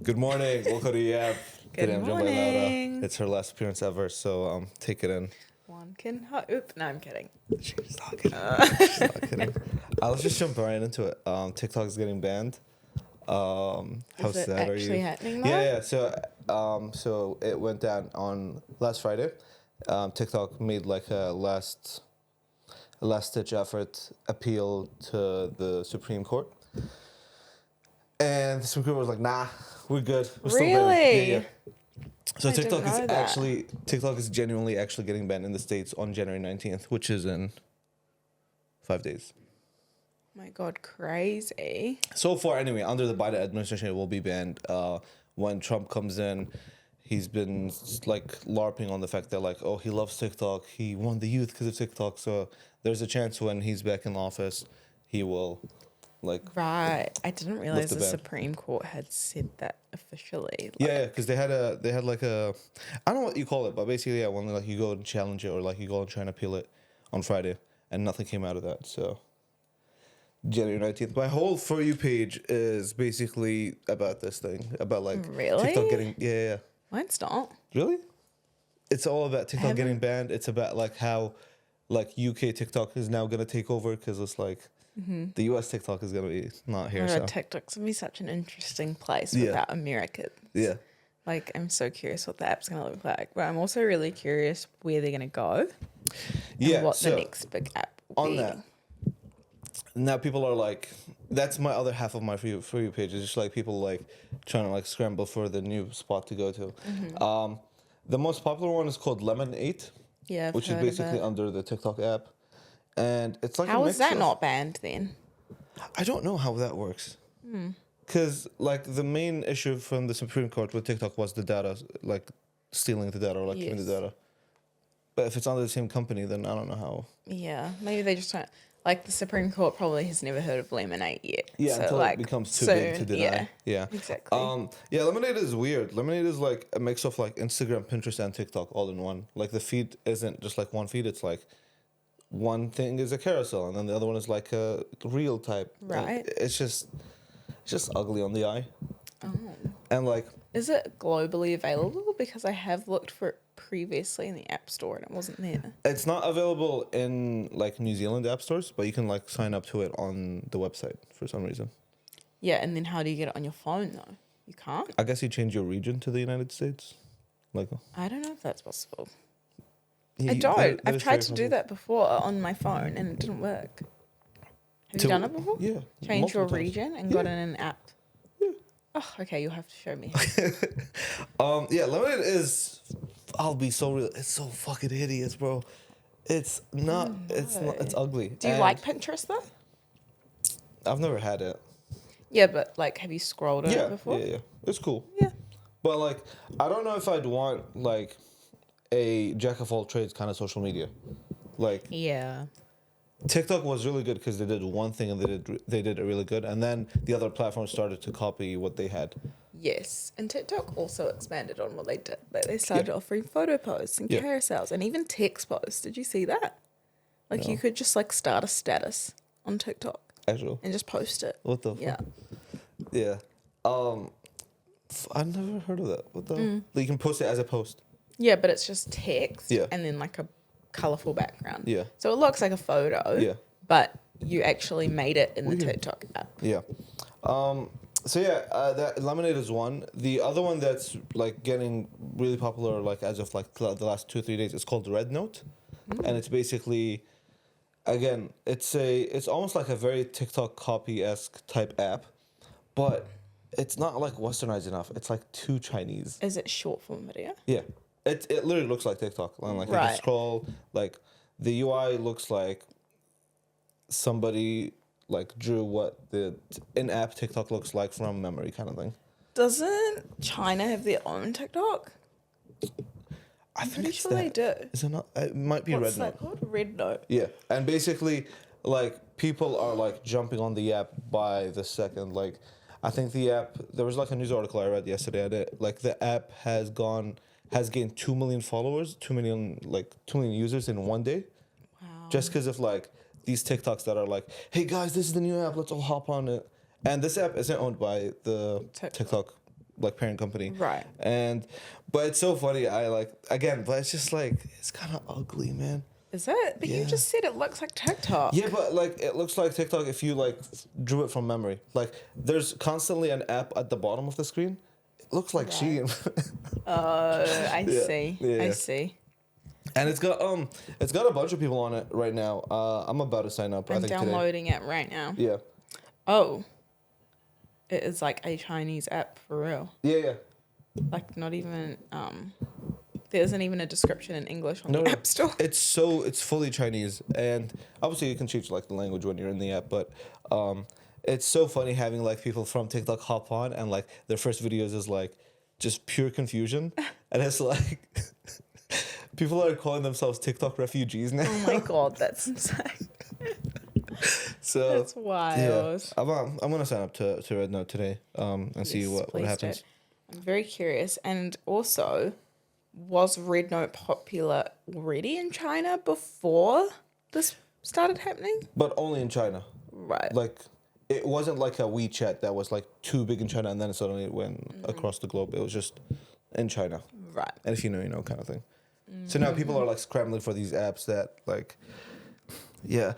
Good morning. Welcome to YAP. Good Today I'm joined by Laura. morning. It's her last appearance ever, so take it in. One can hope. No, I'm kidding. She's not kidding. She's not kidding. Let's just jump right into it. TikTok is getting banned. How Is it sad are you? actually happening though? Yeah. So it went down on last Friday. TikTok made like a last ditch effort appeal to the Supreme Court. And the Supreme Court was like, nah, we're good. We're still Really? yeah. So I didn't know that. TikTok is genuinely actually getting banned in the States on January 19th, which is in 5 days. My God, crazy. So far, anyway, under the Biden administration, it will be banned. When Trump comes in, he's been like LARPing on the fact that like, oh, he loves TikTok. He won the youth because of TikTok. So there's a chance when he's back in office, he will like. Right. I didn't realize the the ban. Supreme Court had said that officially. Yeah, because they had like a, I don't know what you call it, but basically, yeah, when like you go and challenge it or like you go and try and appeal it on Friday, and nothing came out of that. So January 19th, my whole For You page is basically about this thing, about like Really? TikTok getting yeah. Mine's not. Really? It's all about TikTok haven't- getting banned. It's about like how like UK TikTok is now gonna take over because it's like the US TikTok is gonna be not here. Oh, So TikTok's gonna be such an interesting place Yeah. without Americans. yeah. Like, I'm so curious what the app's gonna look like, but I'm also really curious where they're gonna go. Yeah, And what so the next big app will on be. that, now people are like, that's my other half of my For You page. Is just like people like trying to like scramble for the new spot to go to. The most popular one is called Lemonade, Yeah, I've which is heard of basically it. under the TikTok app, and it's like How a is mix that of- not banned then? I don't know how that works. Because like the main issue from the Supreme Court with TikTok was the data, like stealing the data or like giving the Yes. data. But if it's under the same company, then I don't know how. Yeah, maybe they just don't. Like, the Supreme Court probably has never heard of Lemonade yet. Yeah, so, until like, it becomes too big to soon, deny. Yeah. exactly. Yeah, Lemonade is weird. Lemonade is like a mix of like Instagram, Pinterest, and TikTok all in one. Like the feed isn't just like one feed. It's like one thing is a carousel, and then the other one is like a reel type. And Right. it's just ugly on the eye. Oh. And like Is it globally available? Because I have looked for it previously in the App Store and it wasn't there. it's not available in like New Zealand app stores, but you can like sign up to it on the website for some reason. Yeah, and then how do you get it on your phone, though? You can't? I guess you change your region to the United States. Like I don't know if that's possible. yeah, I don't. that I've is tried very to do possible. that before on my phone and it didn't work. Have To- you done it before? Yeah. Change your multiple times. region and got in an app? Oh, okay, you'll have to show me. Yeah, Lemonade is. I'll be so real. It's so fucking hideous, bro. It's not. It's not. It's ugly. Do you And like Pinterest, though? I've never had it. Yeah, but, like, have you scrolled on Yeah, it before? yeah. It's cool. Yeah. But like, I don't know if I'd want like a jack of all trades kind of social media. Like Yeah. TikTok was really good because they did one thing and they did it really good, and then the other platforms started to copy what they had. Yes, and TikTok also expanded on what they did. Like, they started offering photo posts and carousels and even text posts. Did you see that? Like, you could just, like, start a status on TikTok Actually, and just post it. what the? Yeah. Yeah. I've never heard of that. What the? Mm. You can post it as a post. Yeah, but it's just text Yeah. and then, like, a colourful background. Yeah. So it looks like a photo. Yeah. But you actually made it in the Weird. TikTok app. Yeah. So yeah, that Lemonade is one. The other one that's like getting really popular, like as of like the last 2-3 days, is called Red Note, and it's basically, again, it's almost like a very TikTok copy-esque type app, but it's not like westernized enough. It's like too Chinese. Is it short form video? Yeah, it literally looks like TikTok. And like you Right. can scroll, like the UI looks like somebody like drew what the in-app TikTok looks like from memory, kind of thing. Doesn't China have their own TikTok? I'm Pretty sure they do. Is it not? It might be What's Red that Note. called? Red Note. Yeah, and basically, like people are like jumping on the app by the second. Like, I think the app. There was like a news article I read yesterday. Like the app has gained 2 million followers, 2 million users in one day, Wow. just because of like these TikToks that are like, hey guys, this is the new app. Let's all hop on it. And this app isn't owned by the TikTok. TikTok like parent company. Right. But it's so funny. But it's just like it's kind of ugly, man. Is it? But you Yeah. just said it looks like TikTok. Yeah, but like it looks like TikTok if you like drew it from memory. Like there's constantly an app at the bottom of the screen. It looks like Shein. I Yeah. see. Yeah, I yeah. see. And it's got a bunch of people on it right now. I'm about to sign up. I I'm think downloading it right now. today. Yeah. Oh. It is like a Chinese app for real. Yeah, yeah. Like not even there isn't even a description in English on No, the App Store. it's fully Chinese, and obviously you can change like the language when you're in the app. But it's so funny having like people from TikTok hop on and like their first videos is like just pure confusion, and it's like people are calling themselves TikTok refugees now. Oh my god, that's insane. So That's wild. yeah, I'm gonna sign up to Red Note today and see Yes, what please happens. do. I'm very curious. And also, was Red Note popular already in China before this started happening? But only in China. Right. Like it wasn't like a WeChat that was like too big in China and then suddenly it went across the globe. It was just in China. Right. And if you know, you know kind of thing. So now people are like scrambling for these apps that like yeah.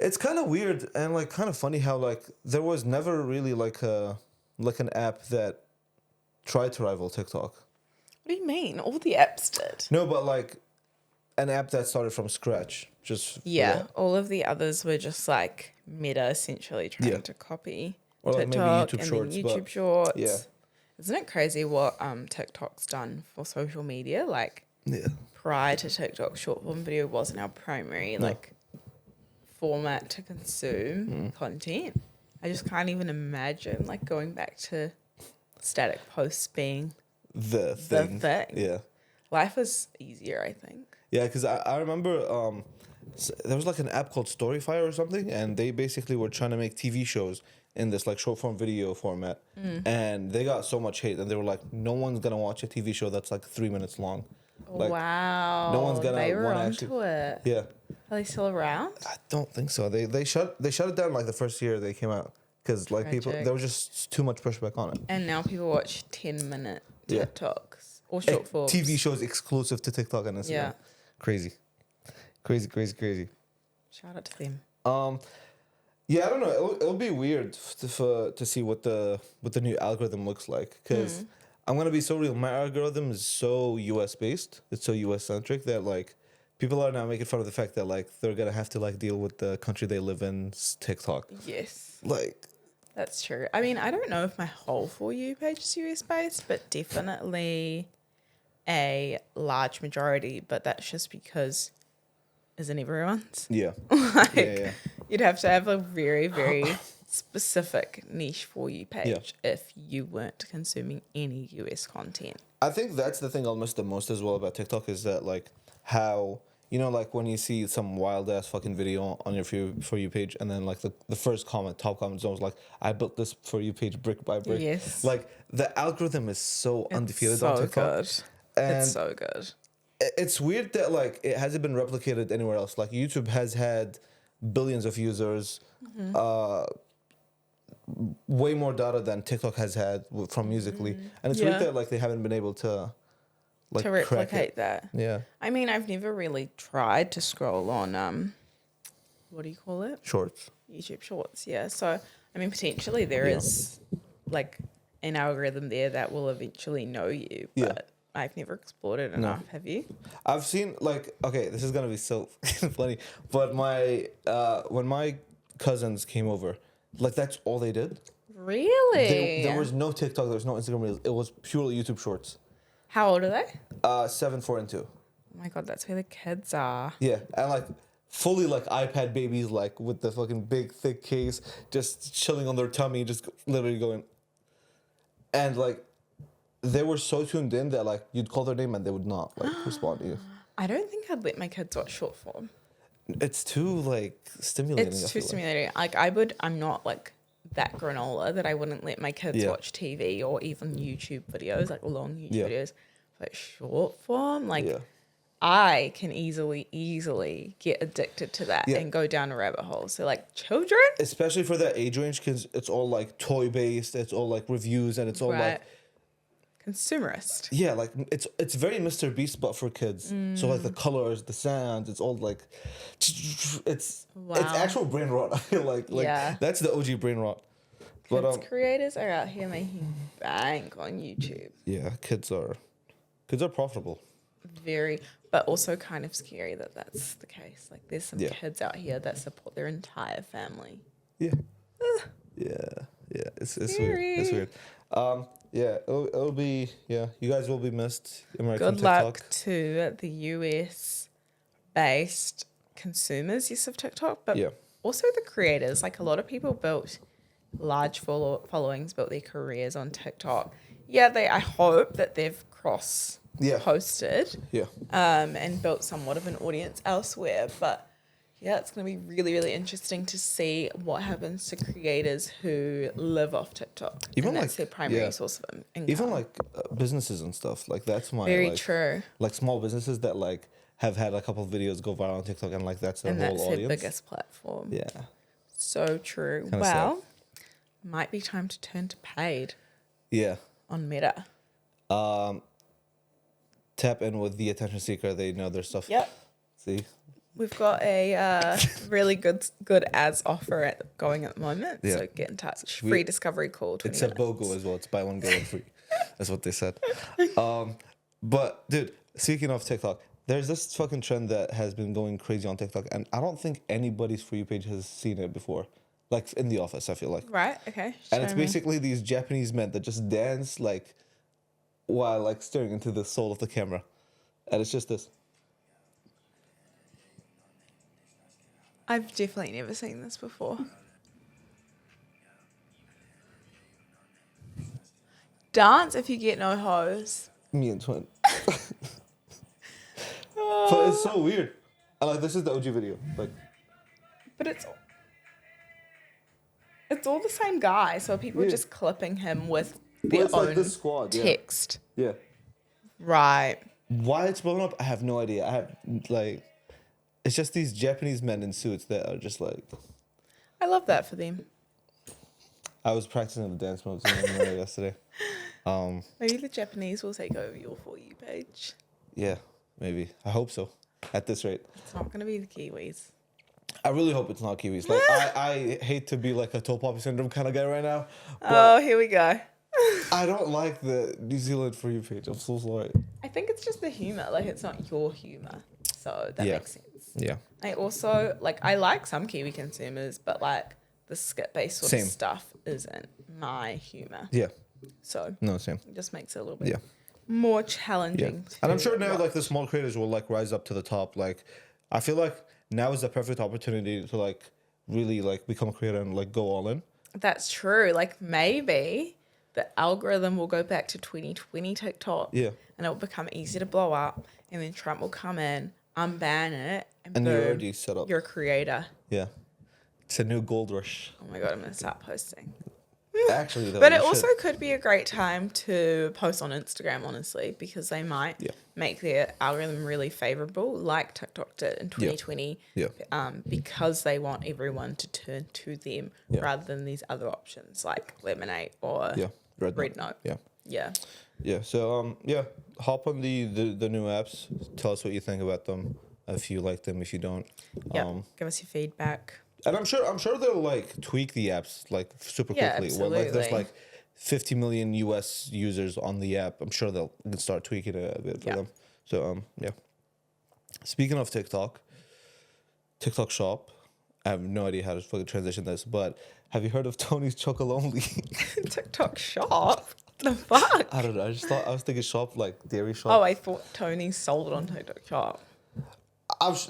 It's kind of weird and like kind of funny how like there was never really like an app that tried to rival TikTok. What do you mean? All the apps did. No, but like an app that started from scratch. Just for Yeah, that. all of the others were just like Meta essentially trying Yeah. to copy Or like maybe TikTok YouTube and Shorts, then but- YouTube Shorts. yeah. Isn't it crazy what TikTok's done for social media? Like Yeah. prior to TikTok, short form video wasn't our primary like format to consume content. I just can't even imagine like going back to static posts being The thing. thing. Yeah. life is easier, I think. Yeah, because I remember there was like an app called Storyfire or something, and they basically were trying to make TV shows in this like short form video format, and they got so much hate, and they were like, no one's gonna watch a TV show that's like 3 minutes long. Like, wow. no one's gonna They were wanna onto it. Yeah, Are they still around? I don't think so. They shut it down like the first year they came out because like people Tragic. there was just too much pushback on it. And now people watch 10-minute Yeah. TikToks or short forms. TV shows exclusive to TikTok and Instagram. Yeah. Crazy. Shout out to them. Yeah, I don't know. It'll be weird to see what the new algorithm looks like because I'm gonna be so real. My algorithm is so US based. It's so US centric that like people are now making fun of the fact that like they're gonna have to like deal with the country they live in's TikTok. Yes, Like, that's true. I mean, I don't know if my whole For You page is US based, but definitely a large majority. But that's just because isn't everyone's? yeah, Like, yeah. you'd have to have a very, very specific niche For You page if you weren't consuming any US content. I think that's the thing I'll miss the most as well about TikTok is that like how you know like when you see some wild ass fucking video on your For You page and then like the first top comment is always like I built this For You page brick by brick. Yes. Like the algorithm is so undefeated It's on so TikTok. good. And It's so good. it's weird that like it hasn't been replicated anywhere else. Like YouTube has had billions of users, way more data than TikTok has had from Musically, and it's Yeah. weird that like they haven't been able to like To crack replicate it. that. Yeah, I mean, I've never really tried to scroll on what do you call it? shorts. YouTube Shorts. Yeah. So I mean, potentially there is like an algorithm there that will eventually know you, Yeah. but I've never explored it enough. Have you? I've seen like okay, this is gonna be so funny, but my when my cousins came over, like that's all they did. Really? There was no TikTok, there was no Instagram Reels. It was purely YouTube Shorts. How old are they? 7, 4, and 2. Oh my god, that's where the kids are. Yeah, and like fully like iPad babies, like with the fucking big thick case, just chilling on their tummy, just literally going. And like, they were so tuned in that like you'd call their name and they would not like respond to you. I don't think I'd let my kids watch short form. It's too like stimulating. It's I too feel like. stimulating. Like I'm not like that granola that I wouldn't let my kids Yeah. watch TV or even YouTube videos, like long YouTube Yeah. videos. But short form, like Yeah. I can easily get addicted to that Yeah. and go down a rabbit hole. So like children, Especially for that age range, because it's all like toy based, it's all like reviews, and it's all Right. like consumerist. Yeah, like it's very Mr. Beast, but for kids. So like the colors, the sounds, it's all like it's actual brain rot. I feel like Yeah. that's the OG brain rot. But Kids creators are out here making bank on YouTube. yeah, kids are profitable. Very, but also kind of scary that that's the case. Like there's some Yeah. kids out here that support their entire family. Yeah. Yeah. It's weird. Scary. It's weird. Yeah, it'll be you guys will be missed. American Good TikTok. luck to the US based consumers, yes, of TikTok, but Yeah. also the creators. Like a lot of people built large followings, built their careers on TikTok. Yeah, I hope that they've posted Yeah. and built somewhat of an audience elsewhere. But yeah, it's going to be really, really interesting to see what happens to creators who live off TikTok. Even and that's like- their primary yeah. source of income. Even like businesses and stuff. Like that's my Very like, true. Like small businesses that like have had a couple of videos go viral on TikTok and like that's their And whole that's audience. their biggest platform. Yeah. So true. Kinda Well, might be time to turn to paid Yeah. on Meta. Tap in with the attention seeker. They know their stuff. Yep. See? We've got a really good ads offer going at the moment. Yeah. So get in touch. Free discovery call. 20 It's a minutes. BOGO as well. It's buy one, get one free. That's what they said. But dude, speaking of TikTok, there's this fucking trend that has been going crazy on TikTok, and I don't think anybody's For You page has seen it before. Like in the office, I feel like. Right. Okay. And it's Show me. basically these Japanese men that just dance like while like staring into the soul of the camera. And it's just this. I've definitely never seen this before. Dance if you get no hose. Me and Twin. But it's so weird. And like this is the OG video. Like But it's all the same guy, so people are Yeah. just clipping him with well, their it's own like this squad. Yeah. text. Yeah. Right. Why it's blown up, I have no idea. I have like it's just these Japanese men in suits that are just like I love that for them. I was practicing the dance moves yesterday. Maybe the Japanese will take over your For You page. Yeah, maybe. I hope so. At this rate. It's not going to be the Kiwis. I really hope it's not Kiwis. Like I hate to be like a toe poppy syndrome kind of guy right now. But Oh, here we go. I don't like the New Zealand For You page. I'm so sorry. I think it's just the humor. Like, it's not your humor. So that Yeah. makes sense. Yeah. I also, I like some Kiwi consumers, but, the skit-based sort Same. of stuff isn't my humor. Yeah. So No, same. it just makes it a little bit Yeah. more Yeah. challenging. And I'm sure to now watch. like the small creators will like rise up to the top. Like I feel like now is the perfect opportunity to like really like become a creator and like go all in. That's true. Like, maybe the algorithm will go back to 2020 TikTok. Yeah. And it will become easy to blow up. And then Trump will come in, unban it, and And boom, you're already set up. you're a creator. Yeah. It's a new gold rush. Oh my God, I'm going to start posting. Actually though. But you it should. also could be a great time to post on Instagram, honestly, because they might Yeah. make their algorithm really favorable, like TikTok did in 2020, Yeah. because they want everyone to turn to them Yeah. rather than these other options like Lemonade or Yeah. Red Note. Yeah. Yeah. Yeah. So hop on the new apps. Tell us what you think about them. If you like them, if you don't. Yeah. Give us your feedback. And I'm sure they'll like tweak the apps like super Yeah, quickly. Well, like there's absolutely. like 50 million US users on the app. I'm sure they'll start tweaking it a bit for Yeah. them. So yeah. Speaking of TikTok Shop. I have no idea how to fucking transition this, but have you heard of Tony's Chocolonely? TikTok shop? The fuck? I don't know. I was thinking shop like dairy shop. Oh, I thought Tony sold it on TikTok shop.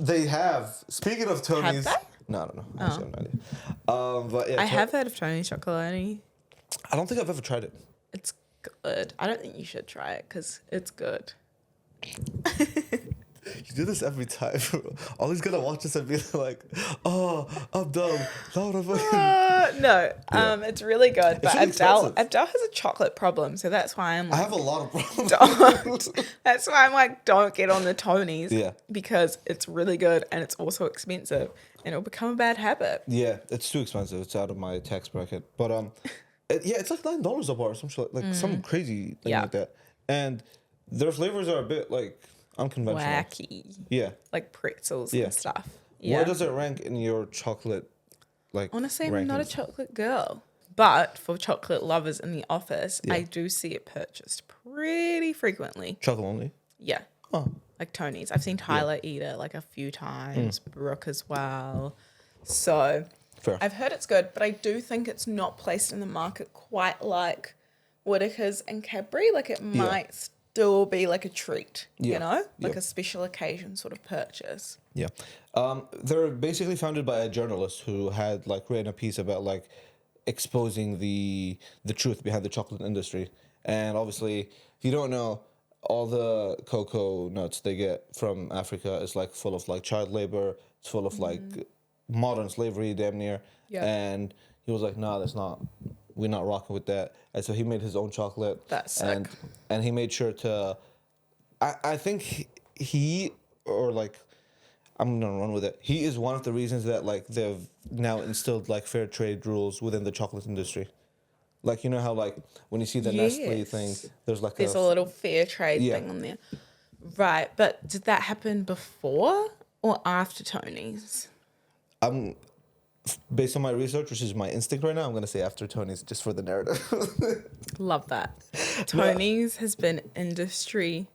They have. Speaking of Tony's, they? no, I don't know. I actually have no idea. But yeah, I have heard of Tony's Chocolonely. I don't think I've ever tried it. It's good. I don't think you should try it because it's good. You do this every time. Ollie's gonna watch this and be like, "Oh, I'm dumb." No, it's really good. But really Abdel expensive. has a chocolate problem, so that's why I'm I like, have a lot of problems. that's why I'm like, don't get on the Tonys. Yeah. Because it's really good and it's also expensive and it'll become a bad habit. Yeah, it's too expensive. It's out of my tax bracket. But it's like $9 a bar or some shit, like some crazy thing Yeah. like that. and their flavors are a bit like unconventional. Wacky. Yeah. Like pretzels Yeah. and stuff. Where Yeah. does it rank in your chocolate, like, Honestly, I'm not a rankings? chocolate girl. But for chocolate lovers in the office, Yeah. I do see it purchased pretty frequently. Chocolonely? Yeah. Oh. Like Tony's. I've seen Tyler eat it like a few times, Brooke as well. So Fair. I've heard it's good, but I do think it's not placed in the market quite like Whittaker's and Cadbury. Like it might still be like a treat, Yeah. you know? Like Yeah. a special occasion sort of purchase. Yeah. They're basically founded by a journalist who had like written a piece about like exposing the truth behind the chocolate industry. And obviously, if you don't know, all the cocoa nuts they get from Africa is like full of like child labor. It's full of like modern slavery, damn near. Yeah. And he was like, "No, that's not. We're not rocking with that." And so he made his own chocolate. That's and sick. and he made sure to. I think he or like. I'm gonna run with it. He is one of the reasons that like they've now instilled like fair trade rules within the chocolate industry. Like you know how like when you see the Nestle Yes. thing, there's like There's a little fair trade Yeah. thing on there. Right. But did that happen before or after Tony's? based on my research, which is my instinct right now, I'm gonna say after Tony's just for the narrative. Love that. Tony's has been industry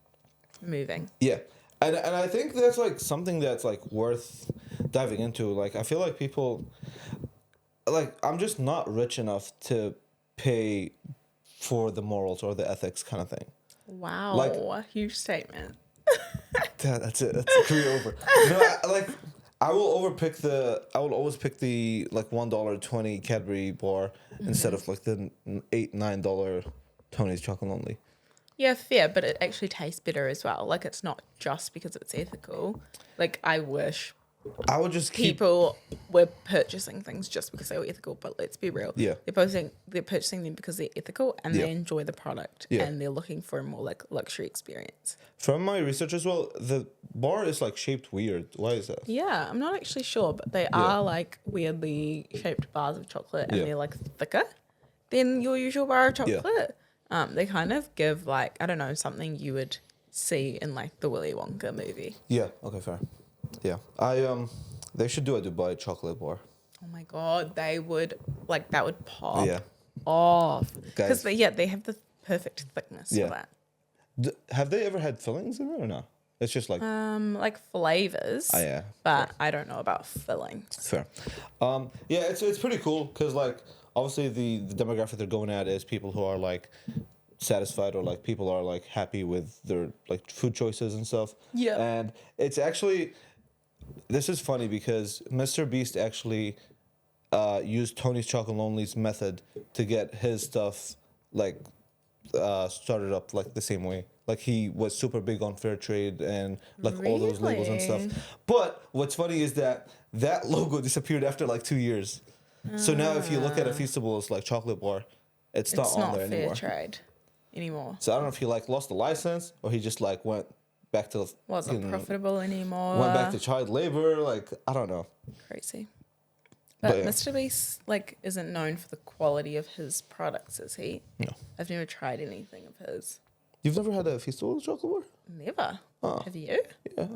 moving. Yeah, and I think that's like something that's like worth diving into. Like I feel like people, like I'm just not rich enough to pay for the morals or the ethics kind of thing. Wow. Like- Huge statement. That's it. That's career over. No, I will always pick the like $1.20 Cadbury bar instead of like the $8-9 Tony's Chocolonely. Yeah, fair, but it actually tastes better as well. Like it's not just because it's ethical. Like I wish I would just keep. people were purchasing things just because they were ethical, but let's be real. Yeah. They're purchasing them because they're ethical and Yeah. they enjoy the product Yeah. and they're looking for a more like luxury experience. From my research as well, the bar is like shaped weird. Why is that? Yeah, I'm not actually sure, but they are like weirdly shaped bars of chocolate and Yeah. they're like thicker than your usual bar of chocolate. They kind of give like, I don't know, something you would see in like the Willy Wonka movie. Yeah. Okay. Fair. Yeah. They should do a Dubai chocolate bar. Oh my God, they would, like that would pop Yeah. off. Guys. Because they have the perfect thickness Yeah. for that. Have they ever had fillings in it or no? It's just like Like flavors. yeah. But I don't know about fillings. Fair. Yeah, it's pretty cool because like obviously the demographic they're going at is people who are like satisfied or like people are like happy with their like food choices and stuff. Yeah. And it's actually this is funny because Mr. Beast actually used Tony's Chocolonely's method to get his stuff like started up like the same way. Like he was super big on fair trade and like all those labels and stuff. Really? But what's funny is that logo disappeared after like 2 years. So now if you look at a Feastables like chocolate bar, it's not on there fair anymore. trade anymore. So I don't know if he like lost the license or he just like went back to Wasn't profitable anymore. went back to child labor. Like I don't know. Crazy. But But yeah. Mr. Beast like isn't known for the quality of his products, is he? No. I've never tried anything of his. You've never had a Feastables chocolate bar? Never. Oh. Have you? Yeah.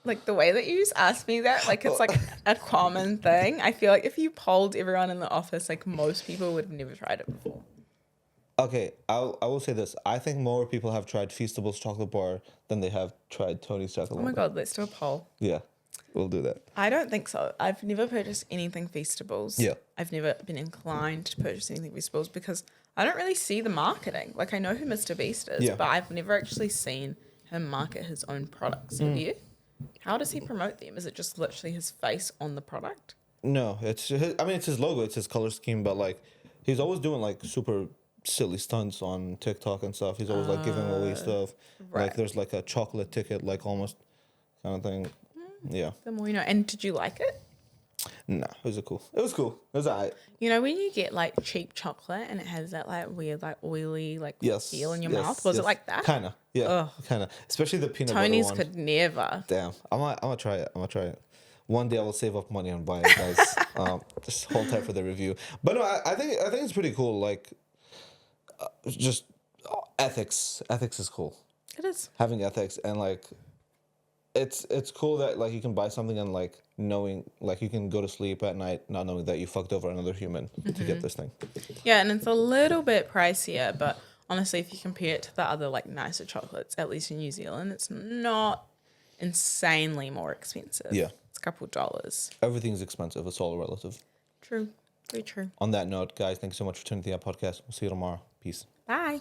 Like the way that you just asked me that, like it's like a common thing. I feel like if you polled everyone in the office, like most people would have never tried it before. Okay, I will say this. I think more people have tried Feastables chocolate bar than they have tried Tony's chocolate Oh my bar. God, let's do a poll. Yeah, we'll do that. I don't think so. I've never purchased anything Feastables. Yeah. I've never been inclined to purchase anything Feastables because I don't really see the marketing. Like I know who Mr. Beast is, Yeah. but I've never actually seen him market his own products. Have you? How does he promote them? Is it just literally his face on the product? No, it's his logo, it's his color scheme, but like he's always doing like super silly stunts on TikTok and stuff. He's always like giving away stuff. right. Like there's like a chocolate ticket, like almost kind of thing. Yeah. The more you know. And did you like it? Nah, it was cool. It was cool. It was alright. You know when you get like cheap chocolate and it has that like weird like oily like Yes. feel in your yes, mouth? Was yes. it like that? Kinda. Yeah. Ugh. Kinda. Especially the peanut Tony's butter one. could never. Damn, I'm gonna try it. I'm gonna try it. One day I will save up money and buy it, guys. Just hold tight for the review. But no, I think it's pretty cool. Like, just ethics is cool. It is. Having ethics and like it's cool that like you can buy something and like knowing like you can go to sleep at night not knowing that you fucked over another human to get this thing. Yeah, and it's a little bit pricier, but honestly, if you compare it to the other like nicer chocolates, at least in New Zealand, it's not insanely more expensive. Yeah. It's a couple dollars. Everything's expensive. It's all relative. True. Very true. On that note, guys, thanks so much for tuning to the YAP Podcast. We'll see you tomorrow. Peace. Bye.